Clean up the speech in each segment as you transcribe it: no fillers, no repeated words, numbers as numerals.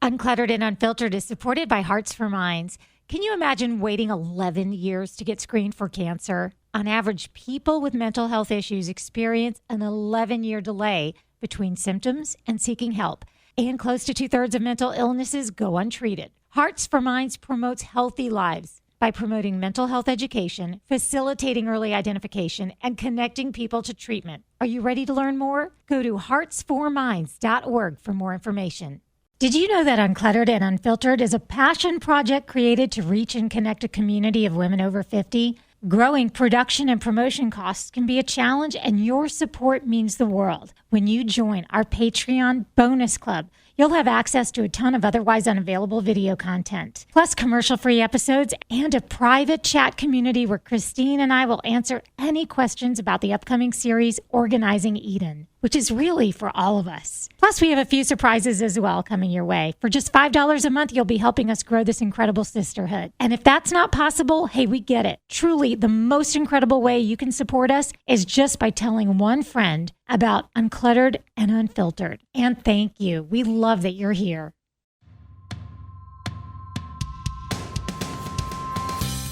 Uncluttered and Unfiltered is supported by Hearts for Minds. Can you imagine waiting 11 years to get screened for cancer? On average, people with mental health issues experience an 11-year delay between symptoms and seeking help, and close to 2/3 of mental illnesses go untreated. Hearts for Minds promotes healthy lives by promoting mental health education, facilitating early identification, and connecting people to treatment. Are you ready to learn more? Go to heartsforminds.org for more information. Did you know that Uncluttered and Unfiltered is a passion project created to reach and connect a community of women over 50? Growing production and promotion costs can be a challenge, and your support means the world. When you join our Patreon bonus club, you'll have access to a ton of otherwise unavailable video content, plus commercial-free episodes and a private chat community where Christine and I will answer any questions about the upcoming series, Organizing Eden, which is really for all of us. Plus, we have a few surprises as well coming your way. For just $5 a month, you'll be helping us grow this incredible sisterhood. And if that's not possible, hey, we get it. Truly, the most incredible way you can support us is just by telling one friend about Uncluttered and Unfiltered. And thank you. We love that you're here.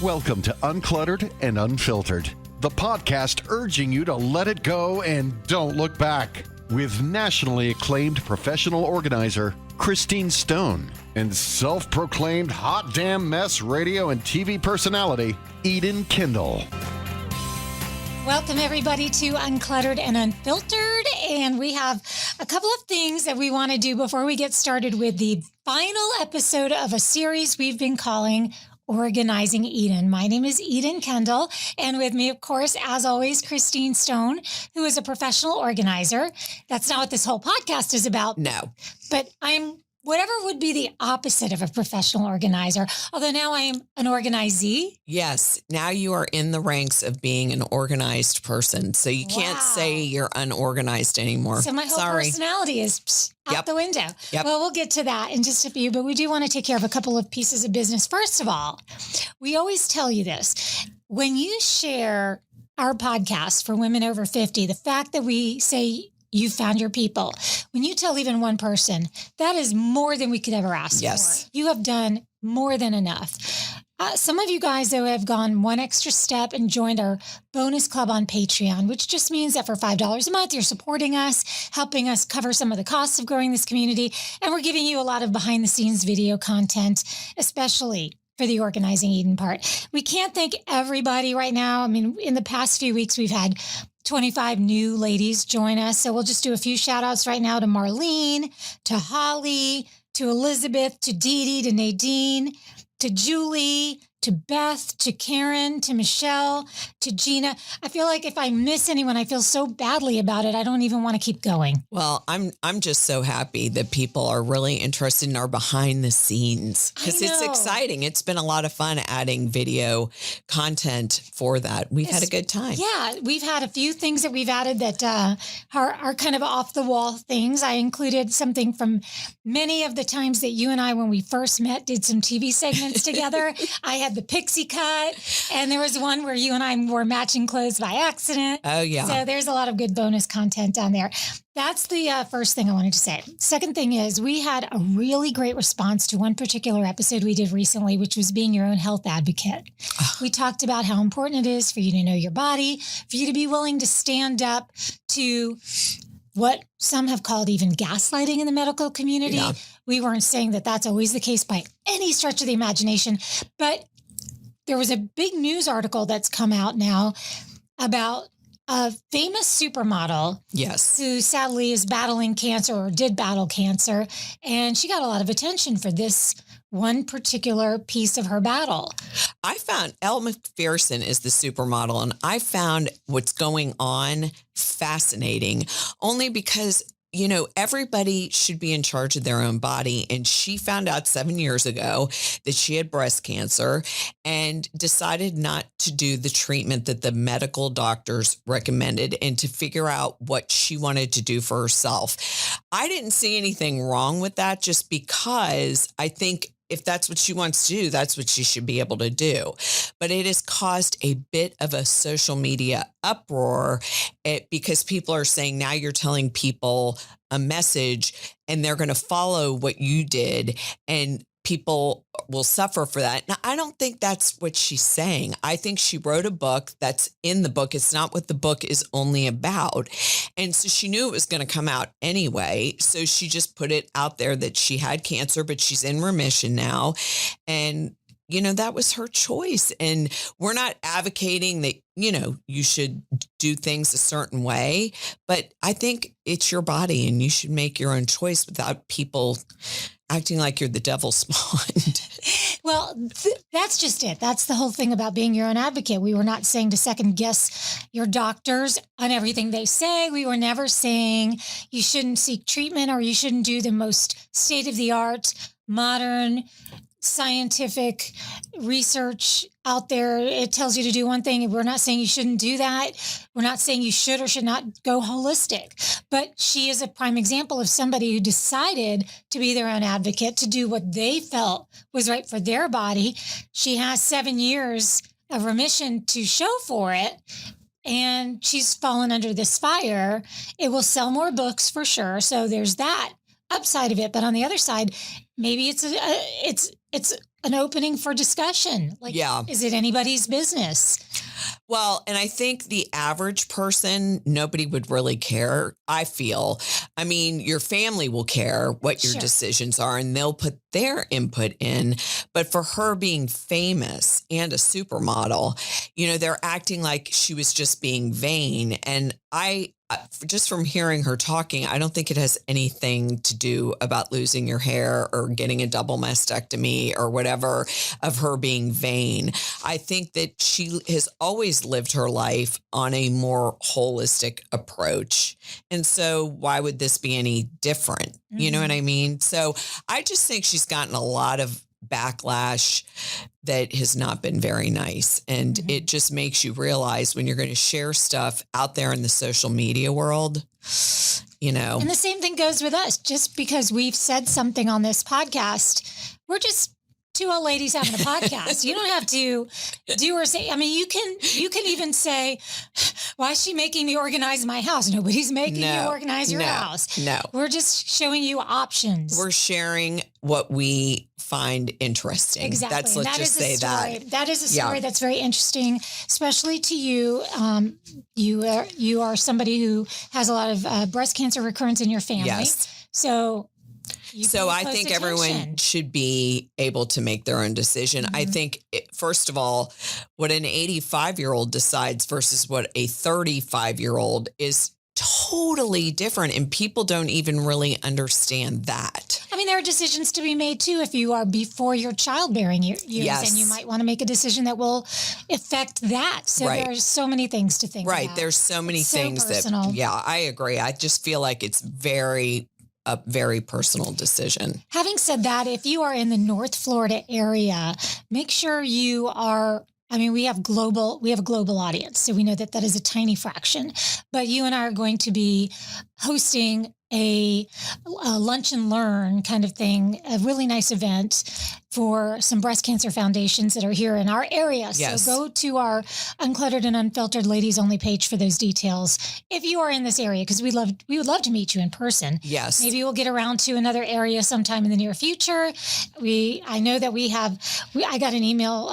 Welcome to Uncluttered and Unfiltered, the podcast urging you to let it go and don't look back, with nationally acclaimed professional organizer Christine Stone and self-proclaimed hot damn mess radio and TV personality Eden Kendall. Welcome, everybody, to Uncluttered and Unfiltered. And we have a couple of things that we want to do before we get started with the final episode of a series we've been calling Organizing Eden. My name is Eden Kendall, and with me, of course, as always, Christine Stone, who is a professional organizer. That's not what this whole podcast is about. No. But I'm whatever would be the opposite of a professional organizer, although now I am an organizee. Yes. Now you are in the ranks of being an organized person. So you can't say you're unorganized anymore. So my whole personality is out the window. Yep. Well, we'll get to that in just a few, but we do want to take care of a couple of pieces of business. First of all, we always tell you this. When you share our podcast for women over 50, the fact that we say you found your people, when you tell even one person, that is more than we could ever ask for. You have done more than enough. Some of you guys, though, have gone one extra step and joined our bonus club on Patreon, which just means that for $5 a month, you're supporting us, helping us cover some of the costs of growing this community. And we're giving you a lot of behind the scenes video content, especially for the Organizing Eden part. We can't thank everybody right now. I mean, in the past few weeks, we've had 25 new ladies join us. So we'll just do a few shout outs right now to Marlene, to Holly, to Elizabeth, to Dee Dee, to Nadine, to Julie, to Beth, to Karen, to Michelle, to Gina. I feel like if I miss anyone, I feel so badly about it. I don't even want to keep going. Well, I'm just so happy that people are really interested in our behind the scenes because it's exciting. It's been a lot of fun adding video content for that. We've had a good time. Yeah, we've had a few things that we've added that are kind of off the wall things. I included something from many of the times that you and I, when we first met, did some TV segments together. I had the pixie cut, and there was one where you and I wore matching clothes by accident. Oh, yeah. So there's a lot of good bonus content down there. That's the first thing I wanted to say. Second thing is we had a really great response to one particular episode we did recently, which was being your own health advocate. We talked about how important it is for you to know your body, for you to be willing to stand up to what some have called even gaslighting in the medical community. Yeah. We weren't saying that that's always the case by any stretch of the imagination, but there was a big news article that's come out now about a famous supermodel. Yes. Who sadly is battling cancer or did battle cancer. And she got a lot of attention for this one particular piece of her battle. I found Elle McPherson is the supermodel, and I found what's going on fascinating only because you know, everybody should be in charge of their own body. And she found out 7 years ago that she had breast cancer and decided not to do the treatment that the medical doctors recommended and to figure out what she wanted to do for herself. I didn't see anything wrong with that just because I think if that's what she wants to do, that's what she should be able to do. But it has caused a bit of a social media uproar because people are saying now you're telling people a message and they're going to follow what you did, and people will suffer for that. Now, I don't think that's what she's saying. I think she wrote a book that's in the book. It's not what the book is only about. And so she knew it was going to come out anyway. So she just put it out there that she had cancer, but she's in remission now. And that was her choice. And we're not advocating that, you should do things a certain way, but I think it's your body and you should make your own choice without people acting like you're the devil's spawn. Well, that's just it. That's the whole thing about being your own advocate. We were not saying to second guess your doctors on everything they say. We were never saying you shouldn't seek treatment or you shouldn't do the most state-of-the-art, modern, scientific research out there. It tells you to do one thing. We're not saying you shouldn't do that. We're not saying you should or should not go holistic. But she is a prime example of somebody who decided to be their own advocate, to do what they felt was right for their body. She has 7 years of remission to show for it. And she's fallen under this fire. It will sell more books for sure. So there's that upside of it. But on the other side, maybe it's an opening for discussion. Is it anybody's business? Well, and I think the average person, nobody would really care, I feel. I mean, your family will care what your decisions are and they'll put their input in. But for her being famous and a supermodel, they're acting like she was just being vain. And just from hearing her talking, I don't think it has anything to do about losing your hair or getting a double mastectomy or whatever of her being vain. I think that she has always lived her life on a more holistic approach. And so why would this be any different? Mm-hmm. You know what I mean? So I just think she's gotten a lot of backlash that has not been very nice. And it just makes you realize when you're going to share stuff out there in the social media world, And the same thing goes with us. Just because we've said something on this podcast, we're just two old ladies having a podcast. You don't have to do or say. I mean, you can even say, why is she making me organize my house? Nobody's making you organize your house. No. We're just showing you options. We're sharing what we find interesting. Exactly. Let's just say that. That is a story that's very interesting, especially to you. You are somebody who has a lot of breast cancer recurrence in your family. Yes. So I think everyone should be able to make their own decision. I think, first of all, what an 85-year-old decides versus what a 35-year-old is totally different. And people don't even really understand that. I mean, there are decisions to be made too if you are before your childbearing years, and you might want to make a decision that will affect that. So there are so many things to think about. Right. There's so many things personal. that, I agree. I just feel like it's a very personal decision. Having said that, if you are in the North Florida area, make sure you are. I mean, we have a global audience, so we know that is a tiny fraction. But you and I are going to be hosting a lunch and learn kind of thing, a really nice event for some breast cancer foundations that are here in our area. Yes. So go to our Uncluttered and Unfiltered Ladies Only page for those details. If you are in this area, because we would love to meet you in person. Yes. Maybe we'll get around to another area sometime in the near future. I know that I got an email,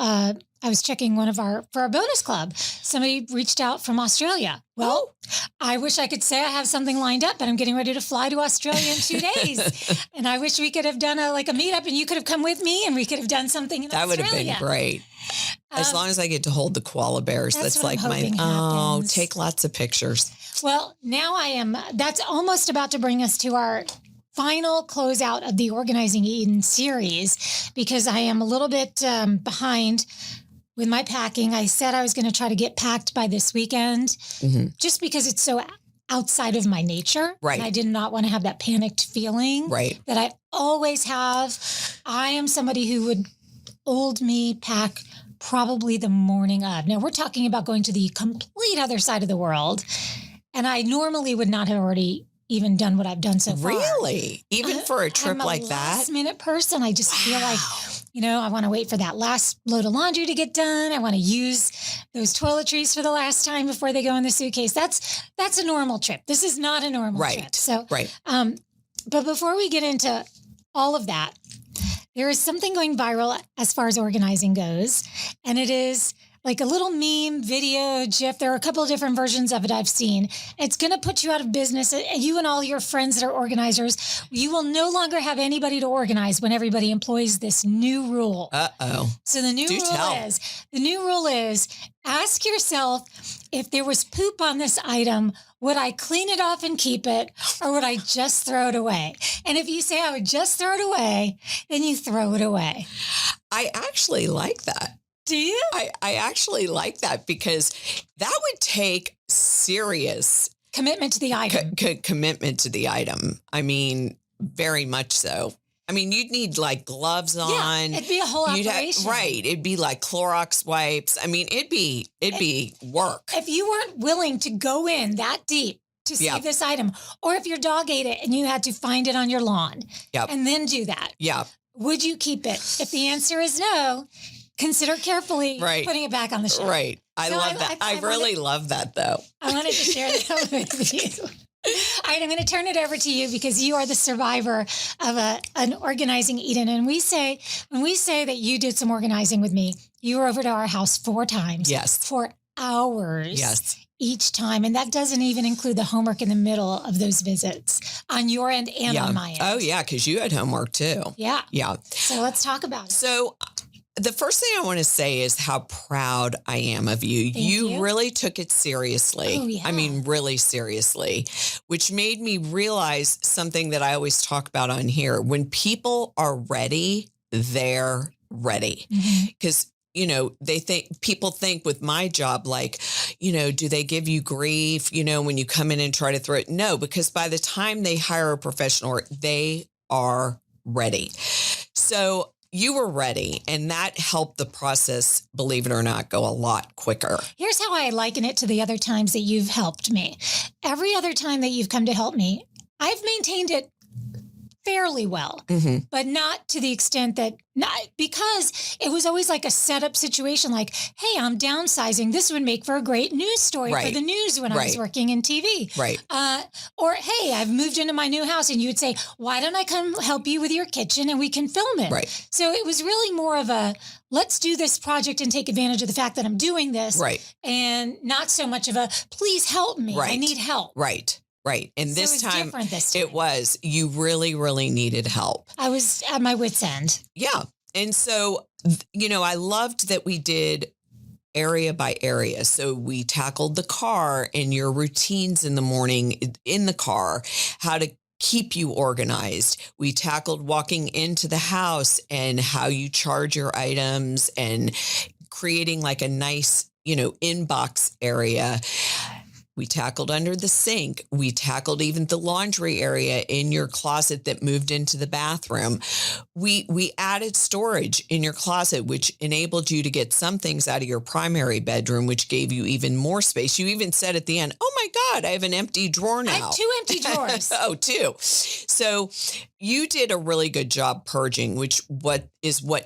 I was checking for our bonus club. Somebody reached out from Australia. Well, I wish I could say I have something lined up, but I'm getting ready to fly to Australia in 2 days. And I wish we could have done a meetup and you could have come with me and we could have done something in Australia. That would have been great. As long as I get to hold the koala bears. That's like take lots of pictures. Well, now that's almost about to bring us to our final closeout of the Organizing Eden series, because I am a little bit behind with my packing. I said I was going to try to get packed by this weekend, just because it's so outside of my nature. Right. And I did not want to have that panicked feeling that I always have. I am somebody who would old me pack probably the morning of. Now we're talking about going to the complete other side of the world. And I normally would not have already even done what I've done so far. Really? Even for a trip like that? I'm a last minute person. I just feel like, I want to wait for that last load of laundry to get done. I want to use those toiletries for the last time before they go in the suitcase. That's a normal trip. This is not a normal trip. So, but before we get into all of that, there is something going viral as far as organizing goes, and it is like a little meme, video, GIF. There are a couple of different versions of it I've seen. It's going to put you out of business. You and all your friends that are organizers, you will no longer have anybody to organize when everybody employs this new rule. Uh-oh. So the new rule is ask yourself, if there was poop on this item, would I clean it off and keep it, or would I just throw it away? And if you say I would just throw it away, then you throw it away. I actually like that. Do you? I actually like that because that would take serious commitment to the item. Commitment to the item. I mean, very much so. I mean, you'd need like gloves on. Yeah, it'd be a whole operation. Right. It'd be like Clorox wipes. I mean, it'd be work. If you weren't willing to go in that deep to save this item, or if your dog ate it and you had to find it on your lawn and then do that, would you keep it? If the answer is no, consider carefully putting it back on the shelf. Right. I love that. I really love that, though. I wanted to share that with you. All right, I'm going to turn it over to you because you are the survivor of an organizing Eden. And when we say that you did some organizing with me, you were over to our house 4 times. Yes. For hours. Yes. Each time. And that doesn't even include the homework in the middle of those visits on your end and on my end. Oh, yeah, because you had homework too. Yeah. Yeah. So let's talk about it. So the first thing I want to say is how proud I am of you. You really took it seriously. Oh, yeah. I mean, really seriously, which made me realize something that I always talk about on here. When people are ready, they're ready. Because people think with my job, like, do they give you grief, when you come in and try to throw it? No, because by the time they hire a professional, they are ready. So you were ready, and that helped the process, believe it or not, go a lot quicker. Here's how I liken it to the other times that you've helped me. Every other time that you've come to help me, I've maintained it fairly well, but not to the extent that, because it was always like a setup situation, like, hey, I'm downsizing. This would make for a great news story for the news when I was working in TV. Right. Or, hey, I've moved into my new house, and you would say, why don't I come help you with your kitchen and we can film it? Right. So it was really more of a, let's do this project and take advantage of the fact that I'm doing this. Right. And not so much of a, please help me. Right. I need help. Right. Right. And So this time, it was, you really, really needed help. I was at my wit's end. Yeah. And so, I loved that we did area by area. So we tackled the car and your routines in the morning in the car, how to keep you organized. We tackled walking into the house and how you charge your items and creating like a nice, inbox area. We tackled under the sink. We tackled even the laundry area in your closet that moved into the bathroom. We added storage in your closet, which enabled you to get some things out of your primary bedroom, which gave you even more space. You even said at the end, oh my God, I have an empty drawer now. I have 2 empty drawers. Oh, 2. So you did a really good job purging, which what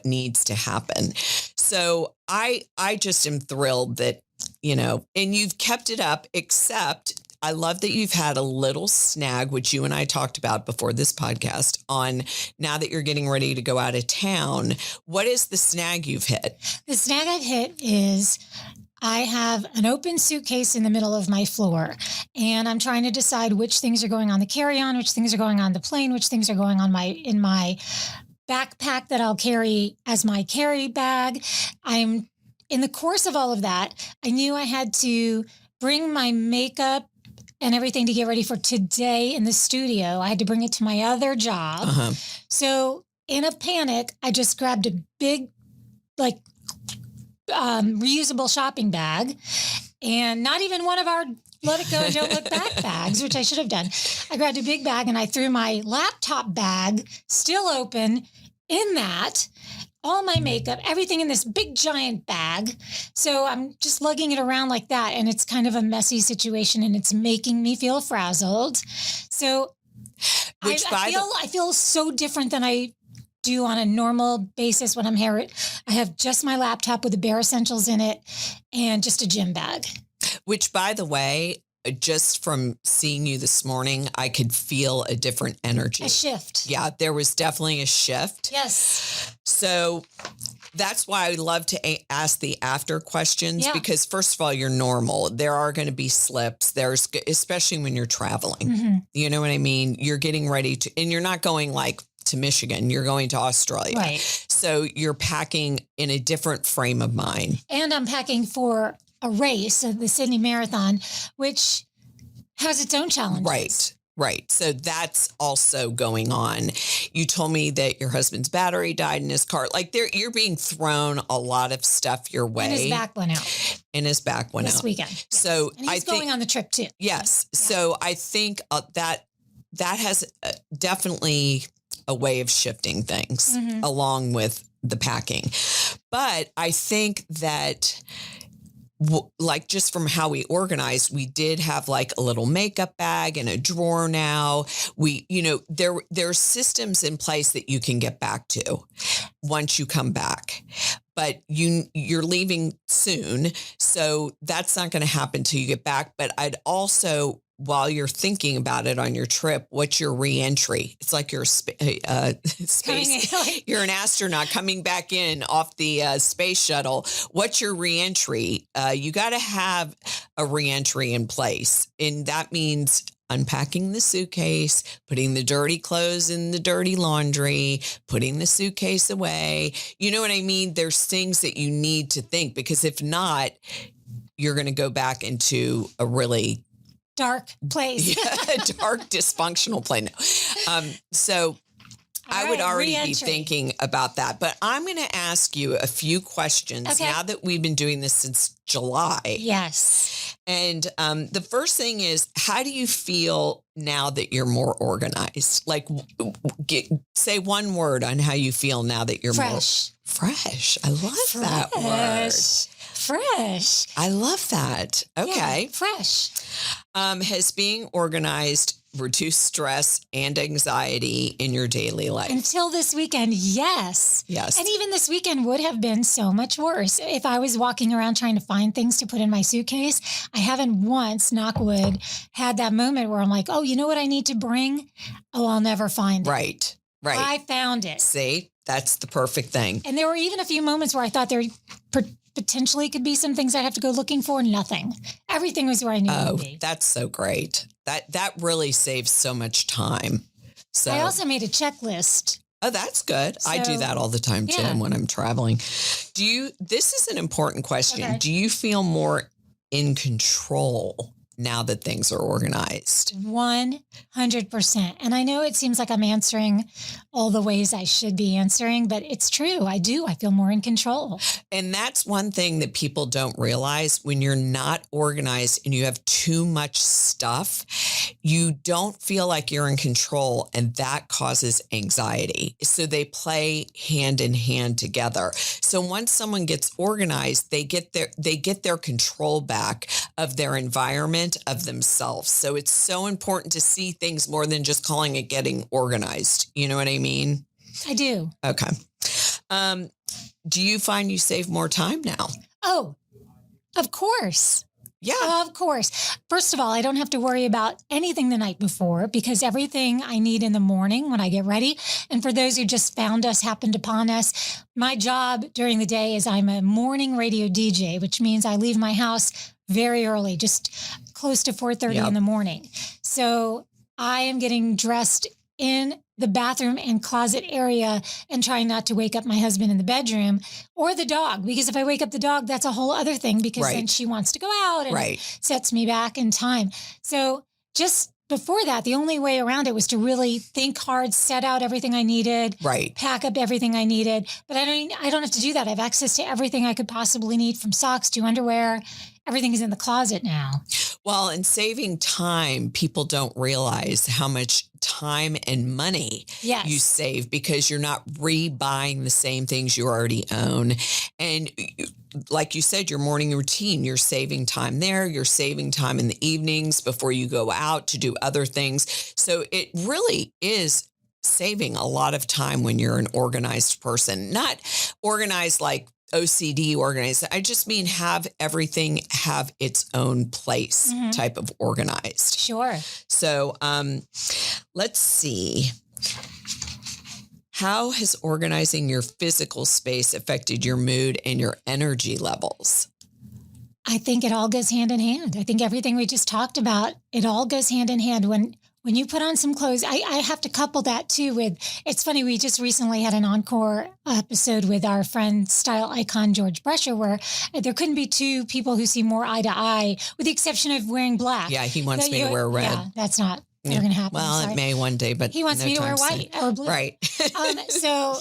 needs to happen. So I just am thrilled that, and you've kept it up, except I love that you've had a little snag, which you and I talked about before this podcast, on now that you're getting ready to go out of town. What is the snag you've hit? The snag I've hit is I have an open suitcase in the middle of my floor, and I'm trying to decide which things are going on the carry-on, which things are going on the plane, which things are going on in my backpack that I'll carry as my carry bag. In the course of all of that, I knew I had to bring my makeup and everything to get ready for today in the studio. I had to bring it to my other job. So in a panic, I just grabbed a big, reusable shopping bag, and not even one of our let it go and don't look back bags, which I should have done. I grabbed a big bag and I threw my laptop bag, still open, in that. All my makeup, everything in this big giant bag. So I'm just lugging it around like that. And it's kind of a messy situation, and it's making me feel frazzled. So I feel so different than I do on a normal basis when I'm I have just my laptop with the bare essentials in it and just a gym bag. Which, by the way, just from seeing you this morning, I could feel a different energy. A shift. Yeah, there was definitely a shift. Yes. So that's why I love to ask the after questions Yeah. because first of all, you're normal. There are going to be slips. Especially when you're traveling, Mm-hmm. you know what I mean? You're getting ready to, and you're not going like to Michigan, you're going to Australia. Right. So you're packing in a different frame of mind. And I'm packing for a race, the Sydney Marathon, which has its own challenges. Right. So that's also going on. You told me that your husband's battery died in his car. Like you're being thrown a lot of stuff your way. And his back went out. This weekend. Yes. So and he's going on the trip too. Yes. Yeah. So I think that has definitely a way of shifting things along with the packing. But I think that like just from how we organized, we did have like a little makeup bag and a drawer now. There's systems in place that you can get back to once you come back. But you're leaving soon. So that's not going to happen till you get back. But I'd also, while you're thinking about it on your trip, what's your reentry? It's like you're space. You're an astronaut coming back in off the space shuttle. What's your reentry? You got to have a reentry in place, and that means unpacking the suitcase, putting the dirty clothes in the dirty laundry, putting the suitcase away. You know what I mean? There's things that you need to think because if not, you're going to go back into a really dark place. Dark, dysfunctional place. So I would already be thinking about that. But I'm going to ask you a few questions now that we've been doing this since July. Yes. And the first thing is, how do you feel now that you're more organized? Like, say one word on how you feel now that you're fresh. Fresh. I love that word. Fresh. I love that. Okay. Yeah, fresh. Has being organized reduced stress and anxiety in your daily life? Until this weekend, yes. Yes. And even this weekend would have been so much worse. If I was walking around trying to find things to put in my suitcase, I haven't once, knock wood, had that moment where I'm like, oh, you know what I need to bring? Oh, I'll never find it. Right. I found it. See, that's the perfect thing. And there were even a few moments where I thought there potentially could be some things I'd have to go looking for. Nothing. Everything was where I knew it would be. That's so great. That really saves so much time. So I also made a checklist. Oh, that's good. I do that all the time too when I'm traveling. This is an important question. Okay. Do you feel more in control now that things are organized? 100%. And I know it seems like I'm answering all the ways I should be answering, but it's true. I do. I feel more in control. And that's one thing that people don't realize. When you're not organized and you have too much stuff, you don't feel like you're in control, and that causes anxiety. So they play hand in hand together. So once someone gets organized, they get their control back of their environment, of themselves. So it's so important to see things more than just calling it getting organized. You know what I mean? I do. Okay. Do you find you save more time now? Oh, of course. Yeah. Of course. First of all, I don't have to worry about anything the night before because everything I need in the morning when I get ready. And for those who just found us, happened upon us, my job during the day is I'm a morning radio DJ, which means I leave my house very early, just close to 4:30 in the morning. So I am getting dressed in the bathroom and closet area and trying not to wake up my husband in the bedroom or the dog, because if I wake up the dog, that's a whole other thing because then she wants to go out and it sets me back in time. So just before that, the only way around it was to really think hard, set out everything I needed, pack up everything I needed. But I don't have to do that. I have access to everything I could possibly need, from socks to underwear. Everything is in the closet now. Well, in saving time, people don't realize how much time and money you save because you're not rebuying the same things you already own. And like you said, your morning routine, you're saving time there. You're saving time in the evenings before you go out to do other things. So it really is saving a lot of time when you're an organized person. Not organized like OCD organized. I just mean have everything have its own place type of organized. Sure. So let's see. How has organizing your physical space affected your mood and your energy levels? I think it all goes hand in hand. I think everything we just talked about, it all goes hand in hand. When you put on some clothes, I have to couple that too with, it's funny, we just recently had an encore episode with our friend, style icon George Brescher, where there couldn't be two people who see more eye to eye, with the exception of wearing black. Yeah, he wants me to wear red. Yeah, that's not ever going to happen. Well, it may one day, but he wants me to wear white or blue. Right. So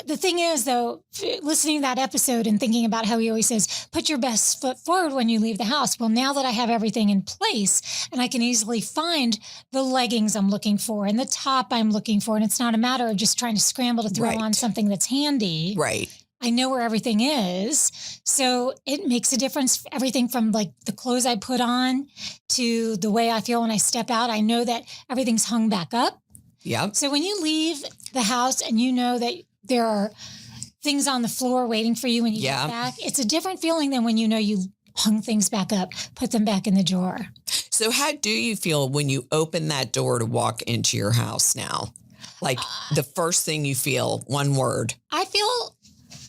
the thing is, though, listening to that episode and thinking about how he always says, put your best foot forward when you leave the house. Well, now that I have everything in place and I can easily find the leggings I'm looking for and the top I'm looking for, and it's not a matter of just trying to scramble to throw on something that's handy. Right. I know where everything is. So it makes a difference. Everything from like the clothes I put on to the way I feel when I step out. I know that everything's hung back up. Yeah. So when you leave the house and you know that there are things on the floor waiting for you when you get back, it's a different feeling than when you know you hung things back up, put them back in the drawer. So how do you feel when you open that door to walk into your house now? Like the first thing you feel, one word. I feel,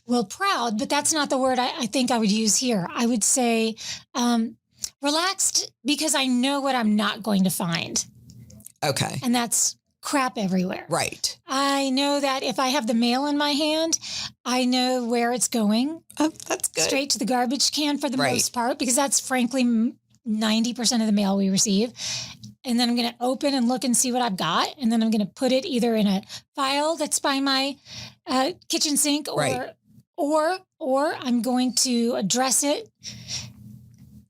well, proud, but that's not the word I think I would use here. I would say relaxed, because I know what I'm not going to find. Okay. And that's crap everywhere. Right. I know that if I have the mail in my hand, I know where it's going. Oh, that's good. Straight to the garbage can for the most part, because that's frankly 90% of the mail we receive. And then I'm going to open and look and see what I've got. And then I'm going to put it either in a file that's by my kitchen sink, or I'm going to address it,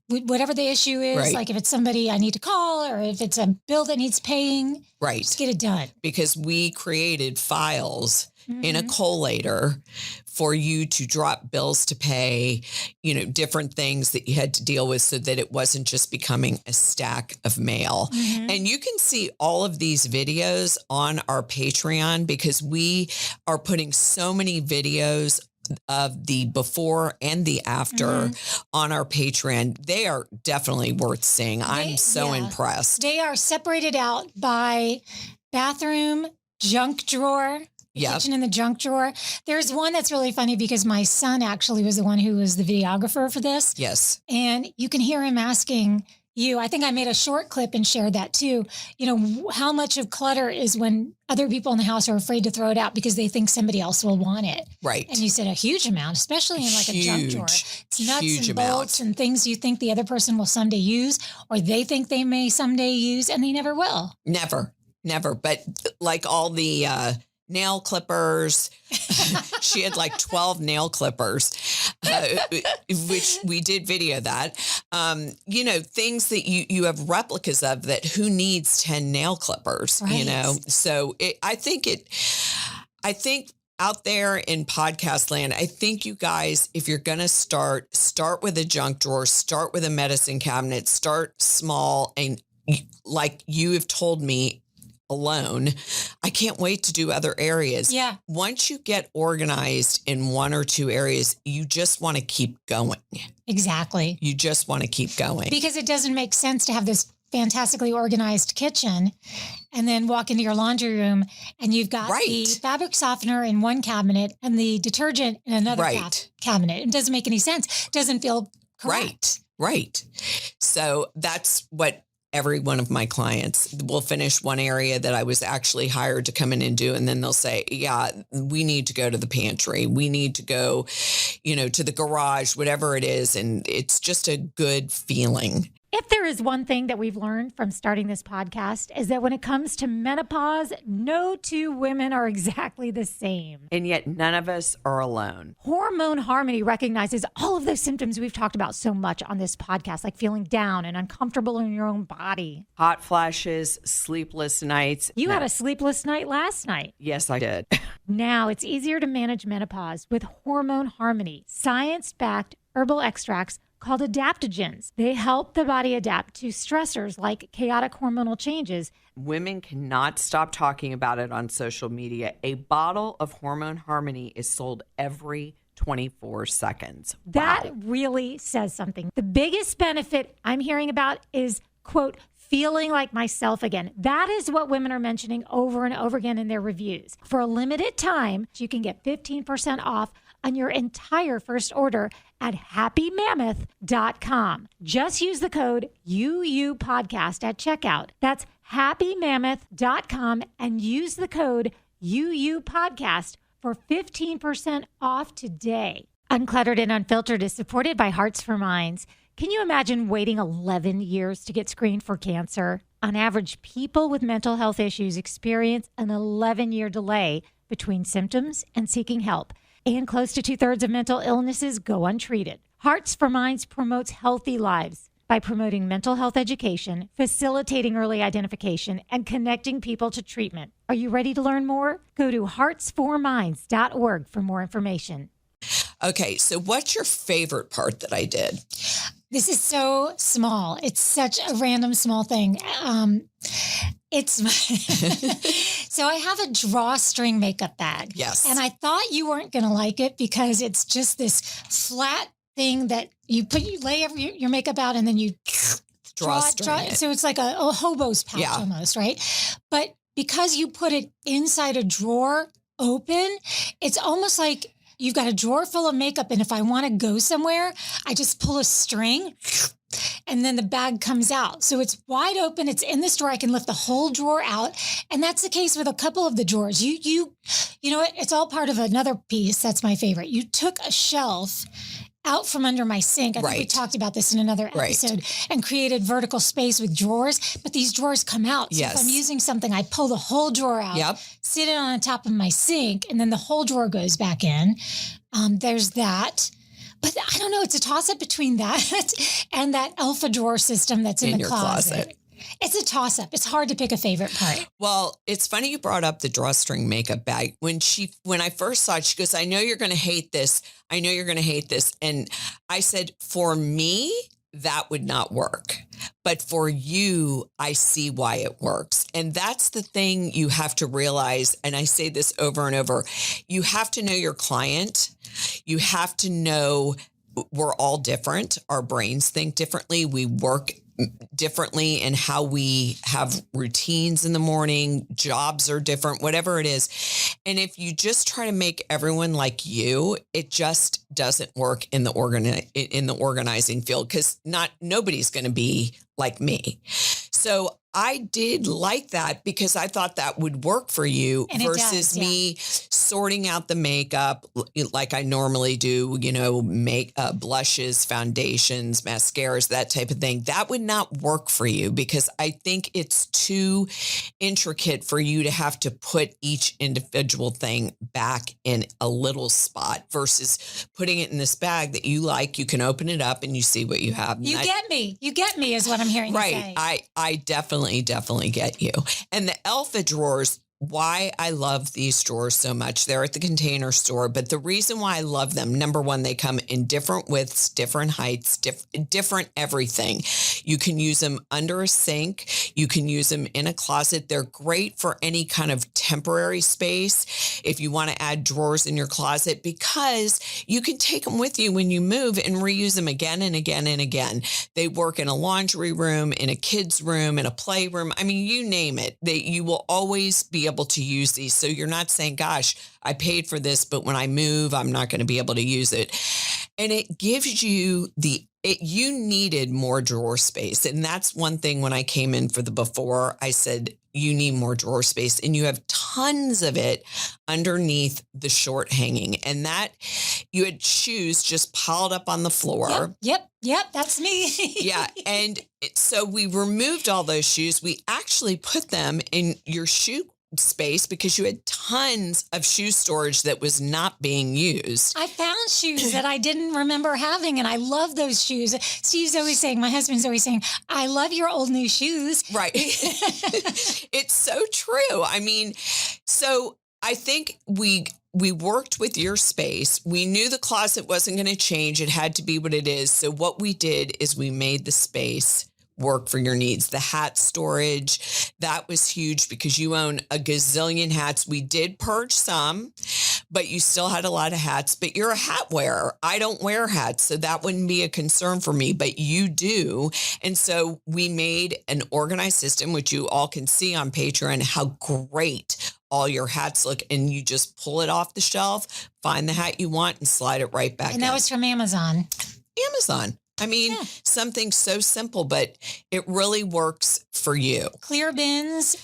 whatever the issue is, like if it's somebody I need to call or if it's a bill that needs paying, just get it done. Because we created files in a collator for you to drop bills to pay, you know, different things that you had to deal with so that it wasn't just becoming a stack of mail. And you can see all of these videos on our Patreon, because we are putting so many videos of the before and the after on our Patreon. They are definitely worth seeing. I'm so impressed. They are separated out by bathroom, junk drawer, kitchen and the junk drawer. There's one that's really funny because my son actually was the one who was the videographer for this. Yes. And you can hear him asking you, I think I made a short clip and shared that too. You know, how much of clutter is when other people in the house are afraid to throw it out because they think somebody else will want it. Right. And you said a huge amount, especially in like a junk drawer. It's nuts and bolts and things you think the other person will someday use, or they think they may someday use, and they never will. Never. But like all the nail clippers, she had like 12 nail clippers, which we did video that, you know, things that you have replicas of that who needs 10 nail clippers, you know? So I think out there in podcast land, I think you guys, if you're going to start with a junk drawer, start with a medicine cabinet, start small. And like you have told me, alone, I can't wait to do other areas. Yeah. Once you get organized in one or two areas, you just want to keep going. Exactly. You just want to keep going. Because it doesn't make sense to have this fantastically organized kitchen and then walk into your laundry room and you've got the fabric softener in one cabinet and the detergent in another cabinet. It doesn't make any sense. It doesn't feel correct. Right. So that's what every one of my clients will finish one area that I was actually hired to come in and do. And then they'll say, yeah, we need to go to the pantry. We need to go, you know, to the garage, whatever it is. And it's just a good feeling. If there is one thing that we've learned from starting this podcast is that when it comes to menopause, no two women are exactly the same. And yet none of us are alone. Hormone Harmony recognizes all of those symptoms we've talked about so much on this podcast, like feeling down and uncomfortable in your own body. Hot flashes, sleepless nights. You had a sleepless night last night. Yes, I did. Now it's easier to manage menopause with Hormone Harmony, science-backed herbal extracts, called adaptogens. They help the body adapt to stressors like chaotic hormonal changes. Women cannot stop talking about it on social media. A bottle of Hormone Harmony is sold every 24 seconds. That Wow. really says something. The biggest benefit I'm hearing about is, quote, feeling like myself again. That is what women are mentioning over and over again in their reviews. For a limited time, you can get 15% off on your entire first order at happymammoth.com. Just use the code UUPodcast at checkout. That's happymammoth.com and use the code UUPodcast for 15% off today. Uncluttered and Unfiltered is supported by Hearts for Minds. Can you imagine waiting 11 years to get screened for cancer? On average, people with mental health issues experience an 11-year delay between symptoms and seeking help. And close to 2/3 of mental illnesses go untreated. Hearts for Minds promotes healthy lives by promoting mental health education, facilitating early identification, and connecting people to treatment. Are you ready to learn more? Go to heartsforminds.org for more information. Okay, so what's your favorite part that I did? This is so small. It's such a random small thing. So I have a drawstring makeup bag. Yes. And I thought you weren't going to like it because it's just this flat thing that you lay your makeup out and then you draw it. So it's like a hobo's pouch almost, right? But because you put it inside a drawer open, it's almost like you've got a drawer full of makeup, and if I want to go somewhere, I just pull a string, and then the bag comes out. So it's wide open. It's in this drawer. I can lift the whole drawer out, and that's the case with a couple of the drawers. You know what? It's all part of another piece. That's my favorite. You took a shelf out from under my sink. I think we talked about this in another episode, and created vertical space with drawers, but these drawers come out. So if I'm using something, I pull the whole drawer out, sit it on the top of my sink, and then the whole drawer goes back in. There's that. But I don't know, it's a toss-up between that and that alpha drawer system that's in the your closet. It's a toss-up. It's hard to pick a favorite part. Well, it's funny you brought up the drawstring makeup bag. When I first saw it, she goes, I know you're going to hate this. I know you're going to hate this. And I said, for me, that would not work. But for you, I see why it works. And that's the thing you have to realize. And I say this over and over. You have to know your client. You have to know we're all different. Our brains think differently. We work differently in how we have routines in the morning. Jobs are different, whatever it is. And if you just try to make everyone like you, it just doesn't work in the organizing field, because nobody's going to be like me. So I did like that because I thought that would work for you versus me sorting out the makeup like I normally do, make blushes, foundations, mascaras, that type of thing. That would not work for you because I think it's too intricate for you to have to put each individual thing back in a little spot versus putting it in this bag that you like. You can open it up and you see what you have. You get me is what I'm hearing you say. I definitely get you. And the alpha drawers, why I love these drawers so much. They're at the Container Store, but the reason why I love them, number one, they come in different widths, different heights, different everything. You can use them under a sink. You can use them in a closet. They're great for any kind of temporary space if you want to add drawers in your closet, because you can take them with you when you move and reuse them again and again and again. They work in a laundry room, in a kid's room, in a playroom. I mean, you name it. You will always be able to use these. So you're not saying, gosh, I paid for this, but when I move, I'm not going to be able to use it. And it gives you you needed more drawer space. And that's one thing when I came in for the before, I said, you need more drawer space, and you have tons of it underneath the short hanging, and that you had shoes just piled up on the floor. Yep. That's me. Yeah. And so we removed all those shoes. We actually put them in your shoe space because you had tons of shoe storage that was not being used. I found shoes that I didn't remember having, and I love those shoes. My husband's always saying, I love your old new shoes. Right. It's so true. I mean, so I think we we worked with your space. We knew the closet wasn't going to change. It had to be what it is. So what we did is we made the space work for your needs. The hat storage, that was huge because you own a gazillion hats. We did purge some, but you still had a lot of hats, but you're a hat wearer. I don't wear hats, so that wouldn't be a concern for me, but you do. And so we made an organized system, which you all can see on Patreon, how great all your hats look, and you just pull it off the shelf, find the hat you want and slide it right back in. And that was from Amazon. Amazon. I mean, something so simple, but it really works for you. Clear bins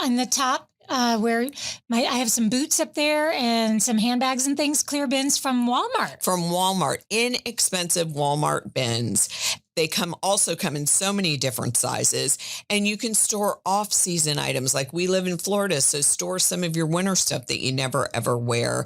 on the top where I have some boots up there and some handbags and things. Clear bins from Walmart. From Walmart, inexpensive Walmart bins. They also come in so many different sizes, and you can store off-season items. Like we live in Florida, so store some of your winter stuff that you never ever wear.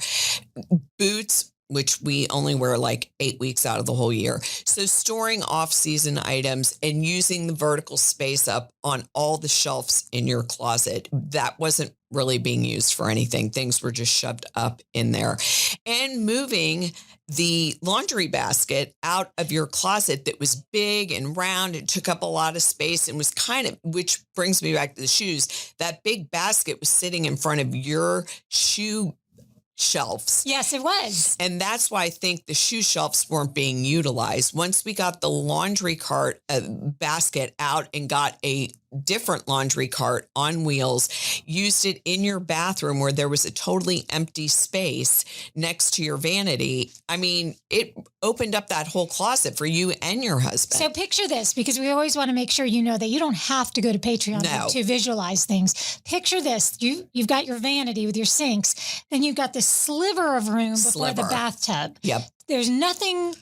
Boots, which we only wear like 8 weeks out of the whole year. So storing off-season items and using the vertical space up on all the shelves in your closet, that wasn't really being used for anything. Things were just shoved up in there. And moving the laundry basket out of your closet that was big and round and took up a lot of space and was which brings me back to the shoes. That big basket was sitting in front of your shoe shelves. Yes, it was. And that's why I think the shoe shelves weren't being utilized. Once we got the laundry cart basket out and got a different laundry cart on wheels, used it in your bathroom where there was a totally empty space next to your vanity. I mean, it opened up that whole closet for you and your husband. So picture this, because we always want to make sure you know that you don't have to go to Patreon to visualize things. Picture this. You've got your vanity with your sinks. Then you've got this sliver of room before the bathtub. Yep. There's nothing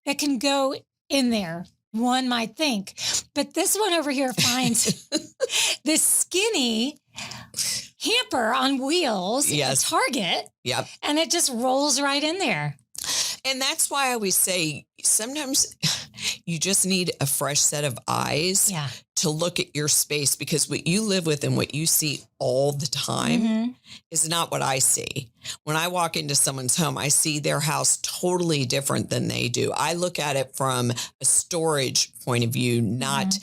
that can go in there, one might think. But this one over here finds this skinny hamper on wheels at Target. Yep. And it just rolls right in there. And that's why I always say sometimes you just need a fresh set of eyes to look at your space, because what you live with and what you see all the time is not what I see. When I walk into someone's home, I see their house totally different than they do. I look at it from a storage point of view, not,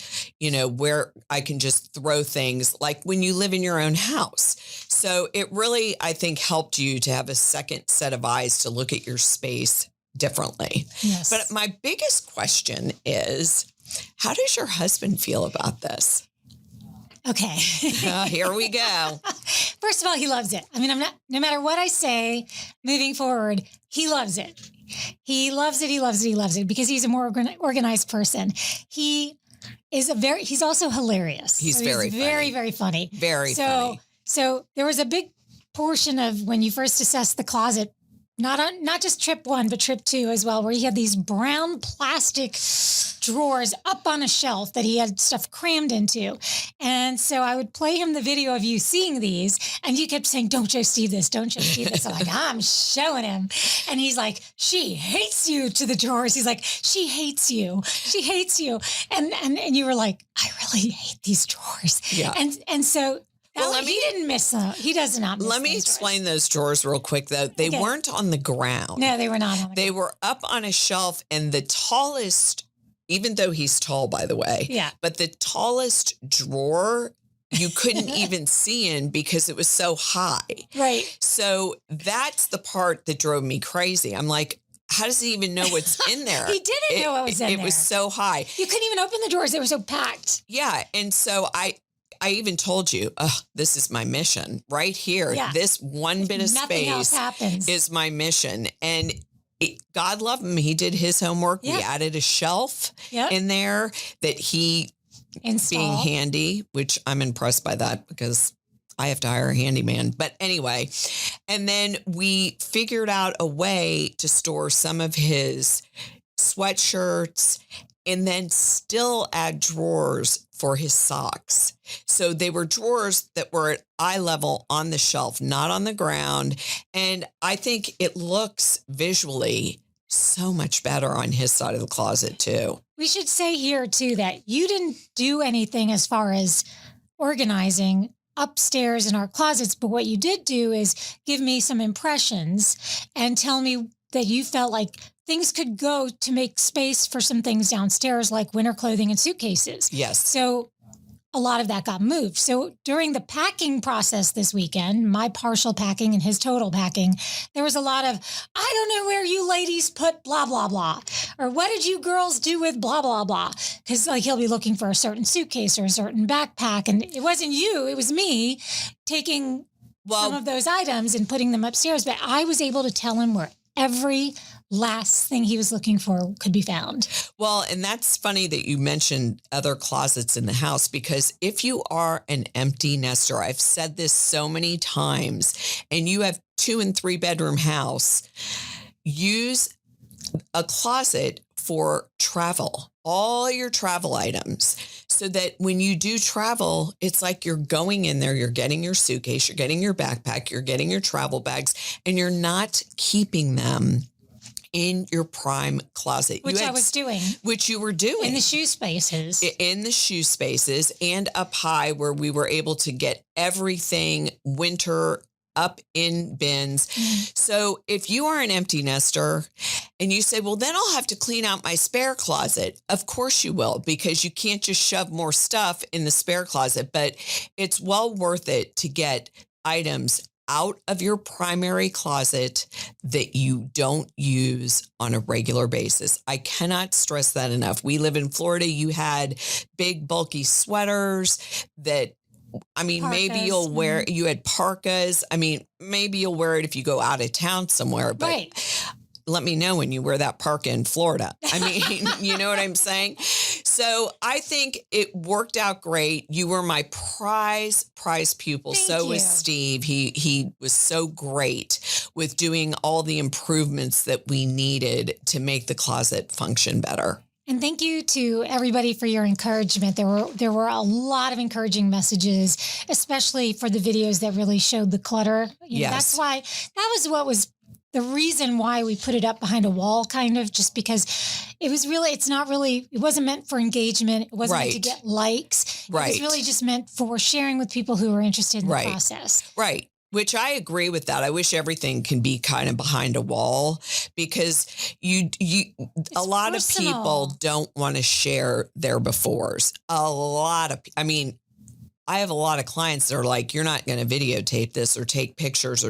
where I can just throw things like when you live in your own house. So it really, I think, helped you to have a second set of eyes to look at your space differently. Yes. But my biggest question is, how does your husband feel about this? Okay. Here we go. First of all, he loves it. I mean, no matter what I say moving forward, he loves it. He loves it. He loves it. He loves it because he's a more organized person. He's also hilarious. He's very funny. Very funny. So there was a big portion of when you first assessed the closet, not just trip 1, but trip 2 as well, where he had these brown plastic drawers up on a shelf that he had stuff crammed into. And so I would play him the video of you seeing these, and you kept saying, "Don't show Steve this, don't show Steve this." I'm like, I'm showing him. And he's like, "She hates you," to the drawers. He's like, "She hates you. She hates you." And you were like, "I really hate these drawers." Yeah. And so he didn't miss them. He does not miss Let me explain those drawers real quick, though. They weren't on the ground. No, they were not on the ground. They were up on a shelf, and the tallest, even though he's tall, by the way, but the tallest drawer you couldn't even see in because it was so high. Right. So that's the part that drove me crazy. I'm like, how does he even know what's in there? He didn't know what was in there. It was so high. You couldn't even open the doors. They were so packed. Yeah. And so I even told you, this is my mission right here. Yeah. This one bit of Nothing else space happens. is my mission. And God love him. He did his homework. Yeah. We added a shelf in there that he being handy, which I'm impressed by that because I have to hire a handyman. But anyway, and then we figured out a way to store some of his sweatshirts and then still add drawers for his socks. So they were drawers that were at eye level on the shelf, not on the ground. And I think it looks visually so much better on his side of the closet too. We should say here too that you didn't do anything as far as organizing upstairs in our closets. But what you did do is give me some impressions and tell me that you felt like things could go to make space for some things downstairs, like winter clothing and suitcases. Yes. So a lot of that got moved. So during the packing process this weekend, my partial packing and his total packing, there was a lot of, I don't know where you ladies put blah, blah, blah. Or what did you girls do with blah, blah, blah? Because like he'll be looking for a certain suitcase or a certain backpack. And it wasn't you, it was me taking some of those items and putting them upstairs. But I was able to tell him where every last thing he was looking for could be found. Well, and that's funny that you mentioned other closets in the house, because if you are an empty nester, I've said this so many times, and you have 2 and 3 bedroom house, use a closet for travel, all your travel items, so that when you do travel, it's like you're going in there, you're getting your suitcase, you're getting your backpack, you're getting your travel bags, and you're not keeping them in your prime closet. Which I was doing. Which you were doing. In the shoe spaces. In the shoe spaces and up high, where we were able to get everything winter up in bins. So if you are an empty nester and you say, well, then I'll have to clean out my spare closet. Of course you will, because you can't just shove more stuff in the spare closet, but it's well worth it to get items out of your primary closet that you don't use on a regular basis. I cannot stress that enough. We live in Florida. You had big, bulky sweaters that, I mean, parkas. Maybe you'll wear, you had parkas. I mean, maybe you'll wear it if you go out of town somewhere, but right. Let me know when you wear that parka in Florida. I mean, you know what I'm saying? So I think it worked out great. You were my prize pupil. Thank so you. was Steve. He was so great with doing all the improvements that we needed to make the closet function better. And thank you to everybody for your encouragement. There were a lot of encouraging messages, especially for the videos that really showed the clutter. Yes. That's why, that was what was the reason why we put it up behind a wall, kind of, just because it was really, it wasn't meant for engagement. It wasn't meant to get likes. Right. It was really just meant for sharing with people who are interested in the process. Right. Which I agree with that. I wish everything can be kind of behind a wall, because a lot of people don't want to share their befores. I have a lot of clients that are like, you're not going to videotape this or take pictures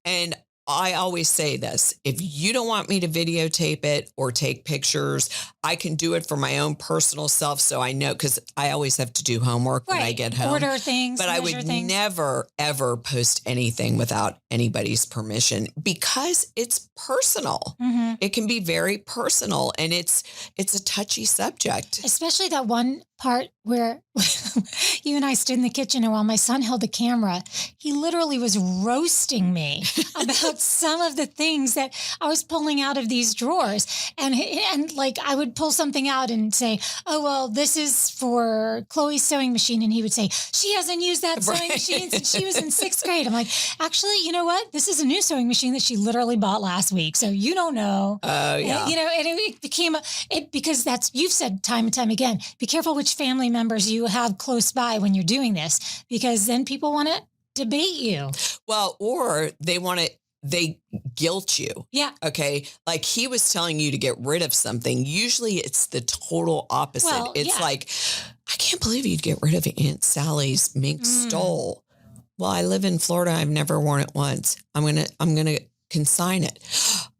and I always say this: if you don't want me to videotape it or take pictures, I can do it for my own personal self. So I know, because I always have to do homework when I get home. Order things, but I would never, ever post anything without anybody's permission, because it's personal. Mm-hmm. It can be very personal, and it's a touchy subject. Especially that one part where you and I stood in the kitchen, and while my son held the camera, he literally was roasting me about some of the things that I was pulling out of these drawers. And like, I would pull something out and say, oh, well, this is for Chloe's sewing machine. And he would say, she hasn't used that sewing machine since she was in 6th grade. I'm like, actually, you know what? This is a new sewing machine that she literally bought last week. So you don't know. Oh, yeah. And, and it became, because you've said time and time again, be careful which family members you have close by when you're doing this, because then people want to debate you. Well, or they guilt you. Yeah. Okay. Like he was telling you to get rid of something. Usually it's the total opposite. Well, it's like, I can't believe you'd get rid of Aunt Sally's mink stole. Well, I live in Florida. I've never worn it once. I'm going to consign it.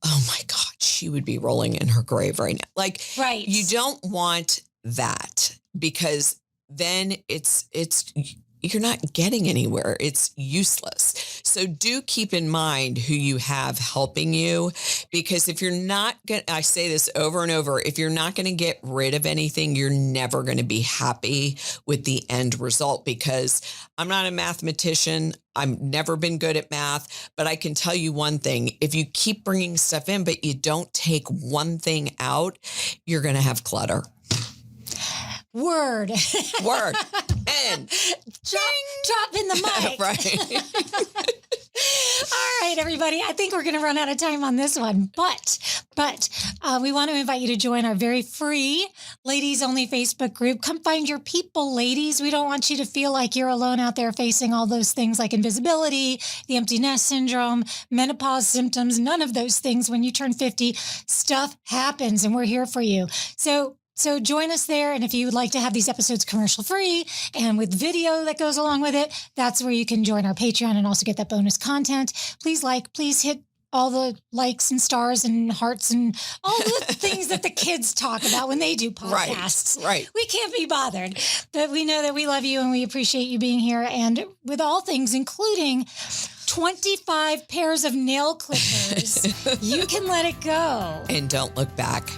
Oh my God. She would be rolling in her grave right now. Like, you don't want that, because then you're not getting anywhere. It's useless. So do keep in mind who you have helping you, because if you're not going to, I say this over and over, if you're not going to get rid of anything, you're never going to be happy with the end result, because I'm not a mathematician. I've never been good at math, but I can tell you one thing. If you keep bringing stuff in, but you don't take one thing out, you're going to have clutter. Word. And drop in the mic. Right. All right, everybody. I think we're going to run out of time on this one. But But we want to invite you to join our very free ladies only Facebook group. Come find your people, ladies. We don't want you to feel like you're alone out there facing all those things like invisibility, the empty nest syndrome, menopause symptoms, none of those things. When you turn 50, stuff happens and we're here for you. So join us there. And if you would like to have these episodes commercial free and with video that goes along with it, that's where you can join our Patreon and also get that bonus content. Please hit all the likes and stars and hearts and all the things that the kids talk about when they do podcasts. Right. We can't be bothered, but we know that we love you and we appreciate you being here. And with all things, including 25 pairs of nail clippers, you can let it go. And don't look back.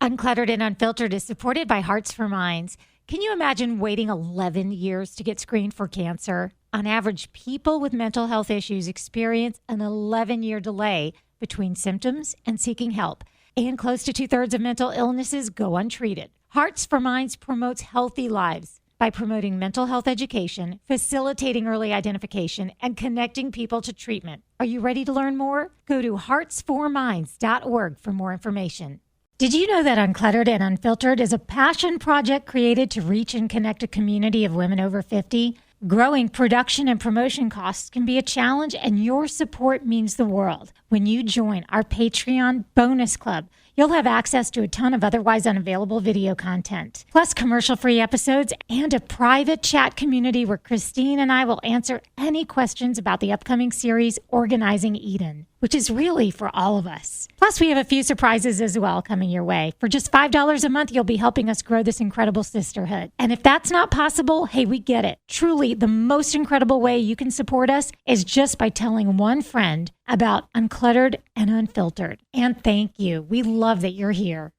Uncluttered and Unfiltered is supported by Hearts for Minds. Can you imagine waiting 11 years to get screened for cancer? On average, people with mental health issues experience an 11-year delay between symptoms and seeking help, and close to 2/3 of mental illnesses go untreated. Hearts for Minds promotes healthy lives by promoting mental health education, facilitating early identification, and connecting people to treatment. Are you ready to learn more? Go to heartsforminds.org for more information. Did you know that Uncluttered and Unfiltered is a passion project created to reach and connect a community of women over 50? Growing production and promotion costs can be a challenge, and your support means the world. When you join our Patreon bonus club, you'll have access to a ton of otherwise unavailable video content, plus commercial-free episodes and a private chat community where Christine and I will answer any questions about the upcoming series, Organizing Eden, which is really for all of us. Plus, we have a few surprises as well coming your way. For just $5 a month, you'll be helping us grow this incredible sisterhood. And if that's not possible, hey, we get it. Truly, the most incredible way you can support us is just by telling one friend about Uncluttered and Unfiltered. And thank you. We love that you're here.